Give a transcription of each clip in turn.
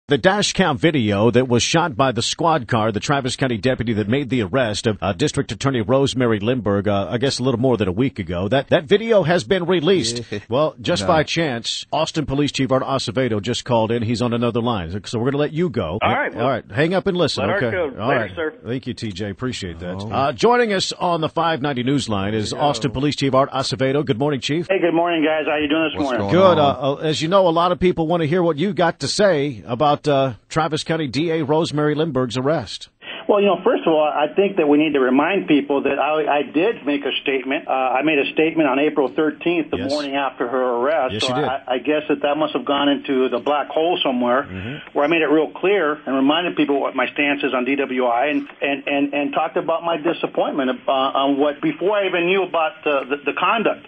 The dash cam video that was shot by the squad car, the Travis County deputy that made the arrest of District Attorney Rosemary Lehmberg, I guess a little more than a week ago, that video has been released. Well, just by chance, Austin Police Chief Art Acevedo just called in. He's on another line, so we're going to let you go. All right. All right. Hang up and listen. Let okay. Art go. All Later, right. sir. Thank you, TJ. Appreciate that. Joining us on the 590 News Line is Austin Police Chief Art Acevedo. Good morning, Chief. Hey, good morning, guys. How you doing this morning? Good. As you know, a lot of people want to hear what you got to say about Travis County D.A. Rosemary Lehmberg's arrest. Well, first of all, I think that we need to remind people that I did make a statement. I made a statement on April 13th, the morning after her arrest. Yes, so you did. I guess that must have gone into the black hole somewhere, where I made it real clear and reminded people what my stance is on DWI and talked about my disappointment on what, before I even knew about the conduct.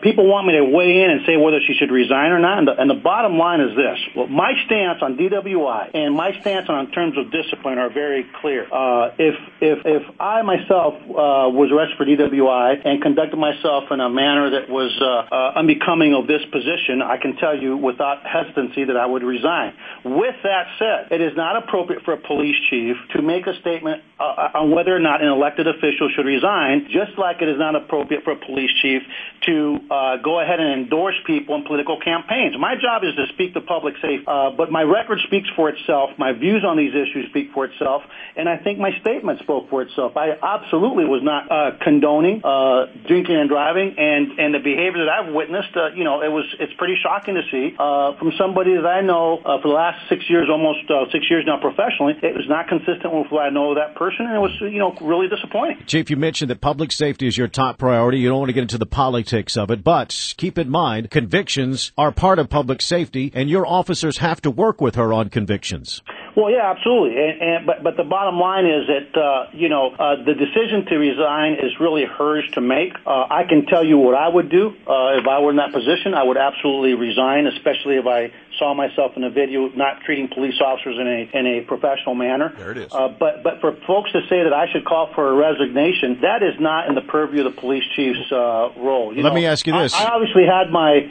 People want me to weigh in and say whether she should resign or not, and the bottom line is this. Well, my stance on DWI and my stance on terms of discipline are very clear. If I myself was arrested for DWI and conducted myself in a manner that was unbecoming of this position, I can tell you without hesitancy that I would resign. With that said, it is not appropriate for a police chief to make a statement on whether or not an elected official should resign, just like it is not appropriate for a police chief to go ahead and endorse people in political campaigns. My job is to speak to public safety, but my record speaks for itself. My views on these issues speak for itself, and I think my statement spoke for itself. I absolutely was not condoning drinking and driving, and the behavior that I've witnessed. It's pretty shocking to see from somebody that I know for the last 6 years, almost 6 years now professionally. It was not consistent with what I know of that person, and it was really disappointing. Chief, you mentioned that public safety is your top priority. You don't want to get into the politics of it, but keep in mind, convictions are part of public safety, and your officers have to work with her on convictions. Well, yeah, absolutely. But the bottom line is that, the decision to resign is really hers to make. I can tell you what I would do. If I were in that position, I would absolutely resign, especially if I saw myself in a video not treating police officers in a professional manner. There it is. But for folks to say that I should call for a resignation, that is not in the purview of the police chief's role. Let me ask you this. I obviously had my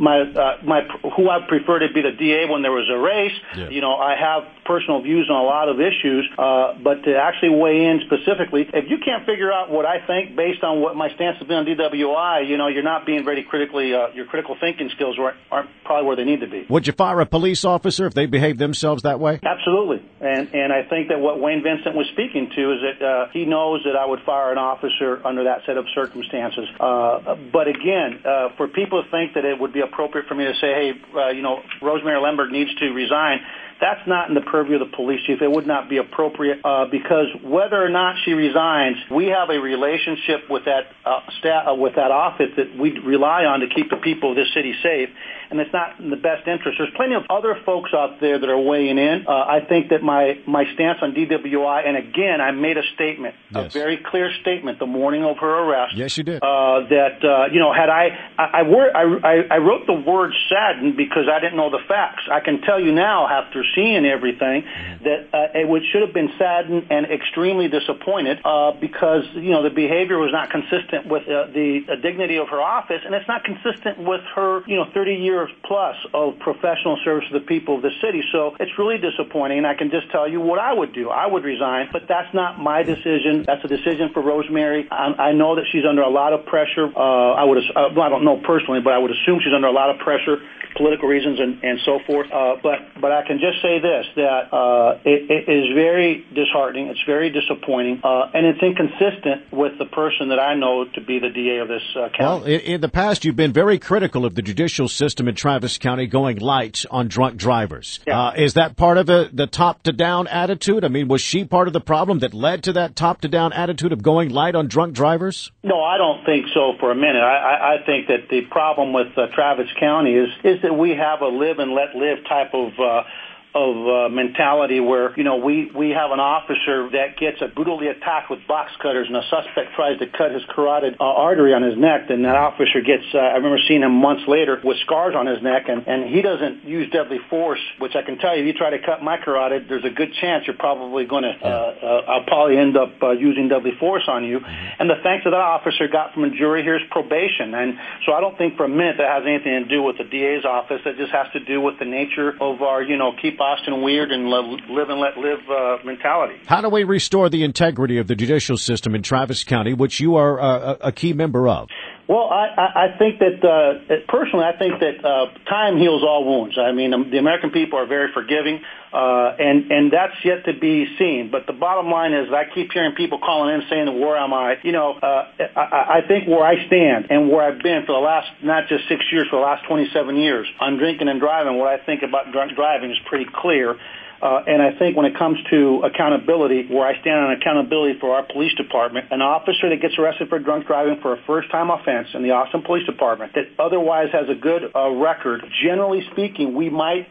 who I prefer to be the DA when there was a race. Yeah. I have personal views on a lot of issues, but to actually weigh in specifically, if you can't figure out what I think based on what my stance has been on DWI, you're not being very critically, your critical thinking skills aren't probably where they need to be. Would you fire a police officer if they behave themselves that way? Absolutely. And I think that what Wayne Vincent was speaking to is that he knows that I would fire an officer under that set of circumstances. But again, for people to think that it would be appropriate for me to say, hey, Rosemary Lehmberg needs to resign, that's not in the purview of the police chief. It would not be appropriate because whether or not she resigns, we have a relationship with that with that office that we rely on to keep the people of this city safe, and it's not in the best interest. There's plenty of other folks out there that are weighing in. I think that my stance on DWI, and again, I made a statement, a very clear statement the morning of her arrest. Yes, you did. Had I wrote the word saddened because I didn't know the facts. I can tell you now, after seeing everything, that it should have been saddened and extremely disappointed because the behavior was not consistent with the dignity of her office, and it's not consistent with her 30 years plus of professional service to the people of the city. So it's really disappointing, and I can just tell you what I would do. I would resign, but that's not my decision. That's a decision for Rosemary. I know that she's under a lot of pressure. I don't know personally, but I would assume she's under a lot of pressure, political reasons and so forth. But I can just say this, that it is very disheartening. It's very disappointing, and it's inconsistent with the person that I know to be the DA of this county. Well, in the past, you've been very critical of the judicial system in Travis County going light on drunk drivers. Yeah. Is that part of the top-to-down attitude? I mean, was she part of the problem that led to that top-to-down attitude of going light on drunk drivers? No, I don't think so for a minute. I think that the problem with Travis County is that we have a live and let live type of mentality where, we have an officer that gets brutally attacked with box cutters, and a suspect tries to cut his carotid artery on his neck, and that officer gets, I remember seeing him months later with scars on his neck, and he doesn't use deadly force, which I can tell you, if you try to cut my carotid, there's a good chance you're probably going to, I'll probably end up using deadly force on you. And the thanks that officer got from a jury here is probation. And so I don't think for a minute that has anything to do with the DA's office. It just has to do with the nature of our, keep fast and weird and live and let live mentality. How do we restore the integrity of the judicial system in Travis County, which you are a key member of? Well, I think that, personally, I think that time heals all wounds. I mean, the American people are very forgiving, and that's yet to be seen. But the bottom line is I keep hearing people calling in saying, where am I? You know, I think where I stand and where I've been for the last, not just 6 years, for the last 27 years on drinking and driving, what I think about drunk driving is pretty clear. And I think when it comes to accountability, where I stand on accountability for our police department, an officer that gets arrested for drunk driving for a first-time offense in the Austin Police Department that otherwise has a good record, generally speaking, we might,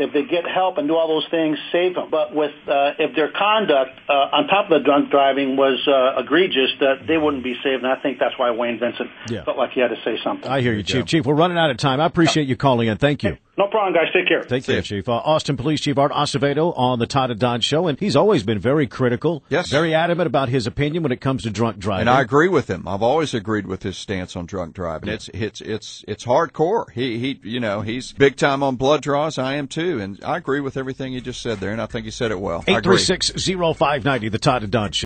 if they get help and do all those things, save them. But with if their conduct on top of the drunk driving was egregious, that they wouldn't be saved. And I think that's why Wayne Vincent felt like he had to say something. I hear you, Chief. Chief, we're running out of time. I appreciate you calling in. Thank you. No problem, guys. Take care. Take care, Chief. Austin Police Chief Art Acevedo on the Todd Don Show, and he's always been very critical, very adamant about his opinion when it comes to drunk driving. And I agree with him. I've always agreed with his stance on drunk driving. It's hardcore. He's big time on blood draws. I am too, and I agree with everything he just said there, and I think he said it well. 836-0590, the Todd Don Show.